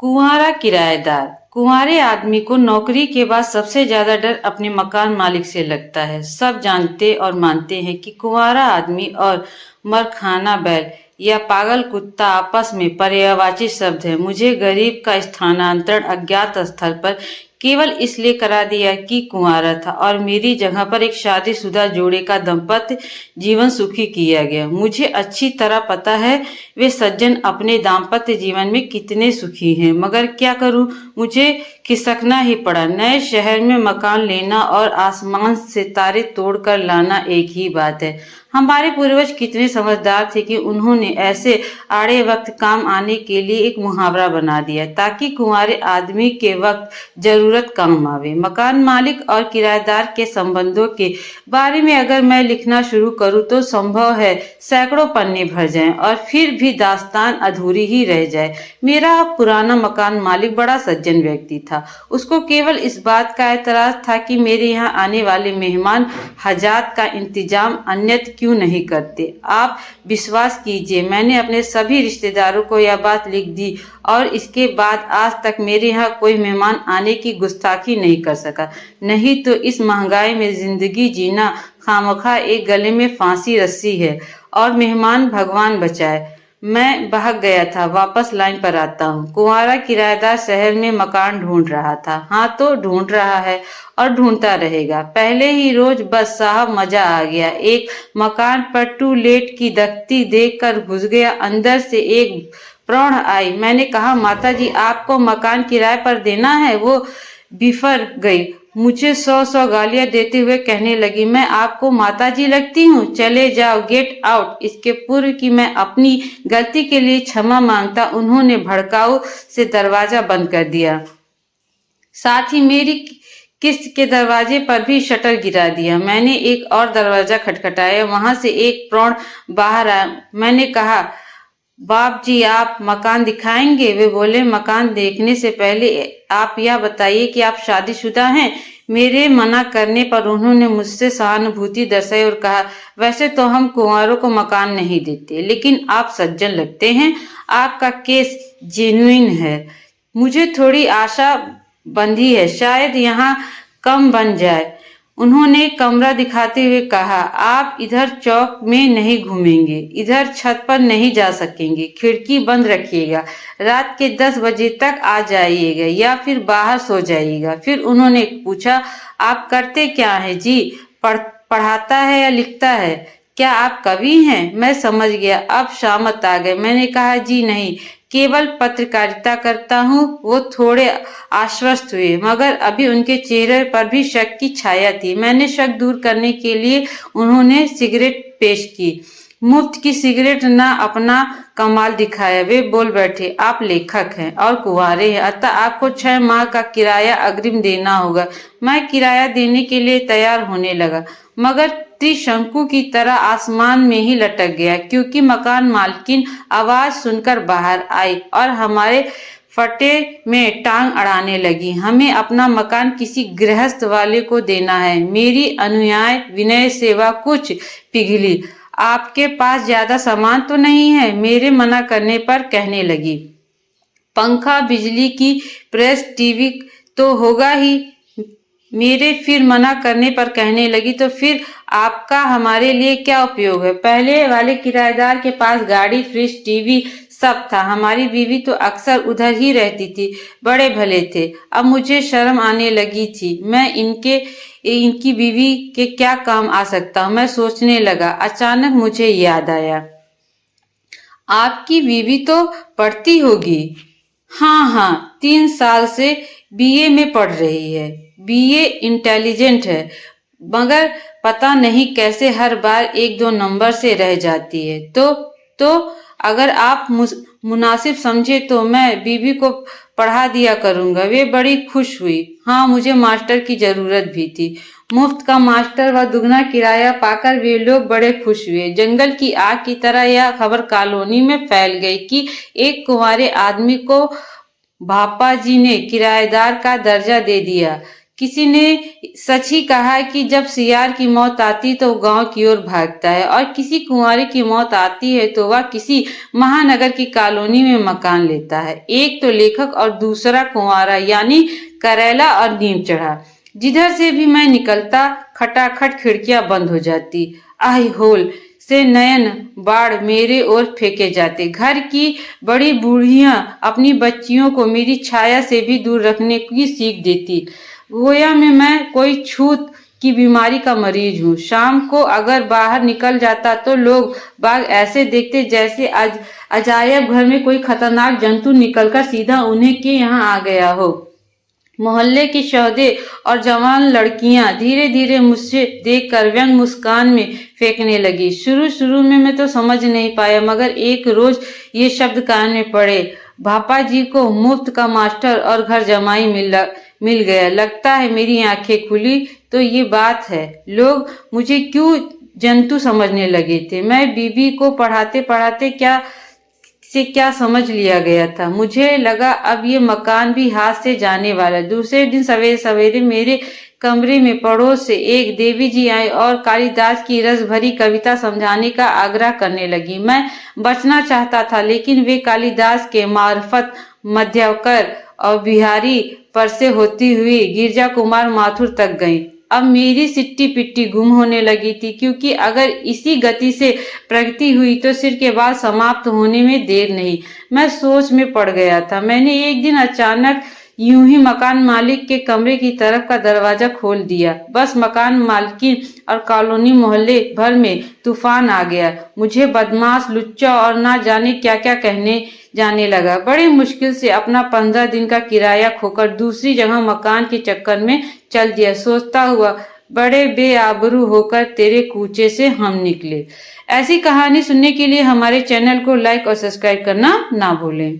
कुंवारा किराएदार। कुंवारे आदमी को नौकरी के बाद सबसे ज्यादा डर अपने मकान मालिक से लगता है। सब जानते और मानते हैं कि कुंवारा आदमी और मरखाना बैल या पागल कुत्ता आपस में पर्यायवाची शब्द है। मुझे गरीब का स्थानांतरण अज्ञात स्थल पर केवल इसलिए करा दिया कि कुंवारा था और मेरी जगह पर एक शादीशुदा जोड़े का दाम्पत्य जीवन सुखी किया गया। मुझे अच्छी तरह पता है वे सज्जन अपने दाम्पत्य जीवन में कितने सुखी हैं, मगर क्या करूं, मुझे खिसकना ही पड़ा। नए शहर में मकान लेना और आसमान से तारे तोड़कर लाना एक ही बात है। हमारे पूर्वज कितने समझदार थे कि उन्होंने ऐसे आड़े वक्त काम आने के लिए एक मुहावरा बना दिया ताकि कुंवारे आदमी के वक्त जरूरत काम आवे। मकान मालिक और किराएदार के संबंधों के बारे में अगर मैं लिखना शुरू करूं तो संभव है सैकड़ों पन्ने भर जाएं और फिर भी दास्तान अधूरी ही रह जाए। मेरा पुराना मकान मालिक बड़ा सज्जन व्यक्ति था। उसको केवल इस बात का एतराज था कि मेरे यहाँ आने वाले मेहमान हजात का इंतजाम अन्यत्र क्यों नहीं करते। आप विश्वास कीजिए, मैंने अपने सभी रिश्तेदारों को यह बात लिख दी और इसके बाद आज तक मेरे यहाँ कोई मेहमान आने की गुस्ताखी नहीं कर सका। नहीं तो इस महंगाई में जिंदगी जीना खामखा एक गले में फांसी रस्सी है और मेहमान भगवान बचाए। मैं भाग गया था, वापस लाइन पर आता हूँ। कुंवारा किराएदार शहर में मकान ढूंढ रहा था। हाँ, तो ढूंढ रहा है और ढूंढता रहेगा। पहले ही रोज बस साहब मजा आ गया। एक मकान पर टू लेट की दख्ती देखकर घुस गया। अंदर से एक प्रौढ़ आई। मैंने कहा, माता जी आपको मकान किराए पर देना है। वो बिफर गई, मुझे 100 गालियां देते हुए कहने लगी, मैं आपको माताजी लगती हूँ? चले जाओ, गेट आउट। इसके पूर्व कि मैं अपनी गलती के लिए क्षमा मांगता, उन्होंने भड़काऊ से दरवाजा बंद कर दिया। साथ ही मेरी किस्त के दरवाजे पर भी शटर गिरा दिया। मैंने एक और दरवाजा खटखटाया, वहां से एक प्रौढ़ बाहर आया। मैंने कहा, बाप जी आप मकान दिखाएंगे? वे बोले, मकान देखने से पहले आप यह बताइए कि आप शादीशुदा हैं। मेरे मना करने पर उन्होंने मुझसे सहानुभूति दर्शाई और कहा, वैसे तो हम कुंवारों को मकान नहीं देते, लेकिन आप सज्जन लगते हैं, आपका केस जेन्युइन है। मुझे थोड़ी आशा बंधी है, शायद यहाँ कम बन जाए। उन्होंने कमरा दिखाते हुए कहा, आप इधर चौक में नहीं घूमेंगे, इधर छत पर नहीं जा सकेंगे, खिड़की बंद रखिएगा, रात के 10 बजे तक आ जाइएगा या फिर बाहर सो जाइएगा। फिर उन्होंने पूछा, आप करते क्या हैं जी? पढ़ाता है या लिखता है? क्या आप कवि हैं? मैं समझ गया, अब शामत आ गए। मैंने कहा, जी नहीं, केवल पत्रकारिता करता हूँ। वो थोड़े आश्वस्त हुए, मगर अभी उनके चेहरे पर भी शक की छाया थी। मैंने शक दूर करने के लिए उन्होंने सिगरेट पेश की। मुफ्त की सिगरेट ना अपना कमाल दिखाया। वे बोल बैठे, आप लेखक हैं और कुंवारे हैं, अतः आपको 6 माह का किराया अग्रिम देना होगा। मैं किराया देने के लिए तैयार होने लगा, मगर त्रिशंकु की तरह आसमान में ही लटक गया, क्योंकि मकान मालकिन आवाज सुनकर बाहर आई और हमारे फटे में टांग अड़ाने लगी। हमें अपना मकान किसी गृहस्थ वाले को देना है। मेरी अनुयायी विनय सेवा कुछ पिघली। आपके पास ज्यादा सामान तो नहीं है? मेरे मना करने पर कहने लगी, पंखा, बिजली की प्रेस, टीवी तो होगा ही। मेरे फिर मना करने पर कहने लगी, तो फिर आपका हमारे लिए क्या उपयोग है? पहले वाले किराएदार के पास गाड़ी, फ्रिज, टीवी सब था। हमारी बीवी तो अक्सर उधर ही रहती थी, बड़े भले थे। अब मुझे शर्म आने लगी थी, मैं इनकी बीवी के क्या काम आ सकता हूँ। मैं सोचने लगा, अचानक मुझे याद आया, आपकी बीवी तो पढ़ती होगी। हाँ हाँ, 3 साल से बीए में पढ़ रही है। बीए इंटेलिजेंट है, मगर पता नहीं कैसे हर बार 1-2 नंबर से रह जाती है। तो अगर आप मुनासिब समझे तो मैं बीबी को पढ़ा दिया करूंगा। वे बड़ी खुश हुई। हाँ, मुझे मास्टर की जरूरत भी थी। मुफ्त का मास्टर व दुगना किराया पाकर वे लोग बड़े खुश हुए। जंगल की आग की तरह यह खबर कॉलोनी में फैल गई कि एक कुंवारे आदमी को भापा जी ने किराएदार का दर्जा दे दिया। किसी ने सच ही कहा है कि जब सियार की मौत आती तो गांव की ओर भागता है और किसी कुंवारे की मौत आती है तो वह किसी महानगर की कॉलोनी में मकान लेता है। एक तो लेखक और दूसरा कुंवारा, यानी करेला और नीम चढ़ा। जिधर से भी मैं निकलता खटाखट खिड़कियां बंद हो जाती। आई होल से नयन बाढ़ मेरे ओर फेंके जाते। घर की बड़ी बूढ़ियां अपनी बच्चियों को मेरी छाया से भी दूर रखने की सीख देती। गोया में मैं कोई छूत की बीमारी का मरीज हूँ। शाम को अगर बाहर निकल जाता तो लोग बाग ऐसे देखते जैसे आज अजायब घर में कोई खतरनाक जंतु निकलकर सीधा उन्हें के यहाँ आ गया हो। मोहल्ले की शौहदे और जवान लड़कियां धीरे धीरे मुझसे देखकर व्यंग मुस्कान में फेंकने लगी। शुरू शुरू में मैं तो समझ नहीं पाया, मगर एक रोज ये शब्द कान में पड़े, भापा जी को मुफ्त का मास्टर और घर जमाई मिल गया। लगता है मेरी आंखें खुली तो ये बात है। लोग मुझे क्यों जंतु समझने लगे थे। मैं बीबी को पढ़ाते पढ़ाते क्या समझ लिया गया था। मुझे लगा अब ये मकान भी हाथ से जाने वाला। दूसरे दिन सवेरे सवेरे मेरे कमरे में पड़ोस से एक देवी जी आई और कालिदास की रस भरी कविता समझाने का आग्रह करने लगी। मैं बचना चाहता था, लेकिन वे कालिदास के मार्फत मध्याकर और बिहारी पर से होती हुई गिरजा कुमार माथुर तक गईं। अब मेरी सिट्टी पिट्टी गुम होने लगी थी, क्योंकि अगर इसी गति से प्रगति हुई तो सिर के बाल समाप्त होने में देर नहीं। मैं सोच में पड़ गया था। मैंने एक दिन अचानक यूं ही मकान मालिक के कमरे की तरफ का दरवाजा खोल दिया। बस मकान मालकिन और कॉलोनी मोहल्ले भर में तूफान आ गया। मुझे बदमाश, लुच्चा और ना जाने क्या क्या कहने जाने लगा। बड़ी मुश्किल से अपना 15 दिन का किराया खोकर दूसरी जगह मकान के चक्कर में चल दिया, सोचता हुआ बड़े बेआबरू होकर तेरे कूचे से हम निकले। ऐसी कहानी सुनने के लिए हमारे चैनल को लाइक और सब्सक्राइब करना ना भूलें।